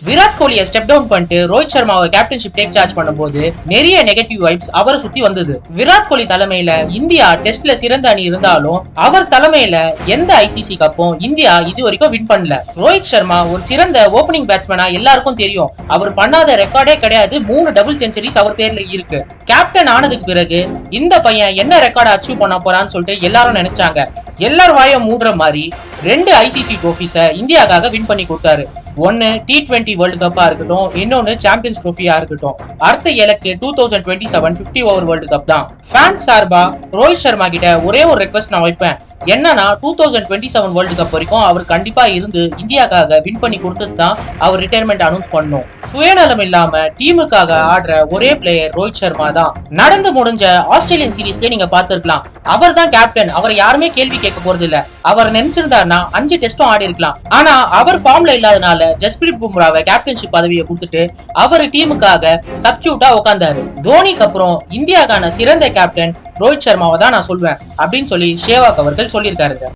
Virat கோலியை step down பண்ணிட்டு Rohit சர்மாவை captainship take charge பண்ணும்போது நிறைய நெகட்டிவ் வைப்ஸ் அவரை சுத்தி வந்தது. விராட் கோலி தலைமையில இந்தியா டெஸ்ட்ல சிறந்த அணி இருந்தாலும் அவர் தலைமையில எந்த ஐசிசி கப்பும் இந்தியா இது வரைக்கும் வின் பண்ணல. ரோஹித் சர்மா ஒரு சிறந்த ஓபனிங் பேட்ஸ்மேனா எல்லாருக்கும் தெரியும். அவர் பண்ணாத ரெக்கார்டே கிடையாது. 3 டபுள் செஞ்சுரிஸ் அவர் பேர்ல இருக்கு. கேப்டன் ஆனதுக்கு பிறகு இந்த பையன் என்ன ரெக்கார்ட் அச்சீவ் பண்ண போறான்னு சொல்லிட்டு எல்லாரும் நினைச்சாங்க. எல்லார் வாய மூடுற மாதிரி 2 ஐசிசி ட்ரோஃபிஸ இந்தியாக்காக வின் பண்ணி கொடுத்தாரு. ஒன்னு T20 வேர்ல்டு கப்பா இருக்கட்டும், இன்னொன்னு சாம்பியன்ஸ் ட்ரோஃபியா இருக்கட்டும். அடுத்த இலக்கு 2027 50 ஓவர் வேர்ல்டு கப் தான். ஃபேன்ஸ் சார்பா ரோஹித் சர்மா கிட்ட ஒரே ஒரு ரெக்வஸ்ட் நான் வைப்பேன். என்னன்னா 2027 வேர்ல்டு கப் வரைக்கும் அவர் கண்டிப்பா இருந்து இந்தியாக்காக வின் பண்ணி கொடுத்துட்டு தான் அவர் ரிட்டையர்மெண்ட் அனௌன்ஸ் பண்ணும். சுயநலம் இல்லாம டீமுக்காக ஆடுற ஒரே பிளேயர் ரோஹித் சர்மா தான். நடந்து முடிஞ்ச ஆஸ்திரேலியன் சீரீஸ்ல நீங்க பாத்துருக்கலாம். அவர் தான் கேப்டன். அவரை யாருமே கேள்வி கேட்க போறது இல்ல. அவர் நினைச்சிருந்தாருன்னா 5 டெஸ்டும் ஆடி இருக்கலாம். ஆனா அவர் ஃபார்ம்ல இல்லாதனால ஜஸ்பிரீத் பும்ராவை கேப்டன்ஷிப் பதவியை கொடுத்துட்டு அவர் டீமுக்காக சப்ஸ்டியூட்டா உட்கார்ந்தாரு. தோனிக்கு அப்புறம் இந்தியாக்கான சிறந்த கேப்டன் ரோஹித் சர்மாவை தான் நான் சொல்வேன் அப்படின்னு சொல்லி சேவாக் அவர்கள் சொல்லியிருக்காருங்க.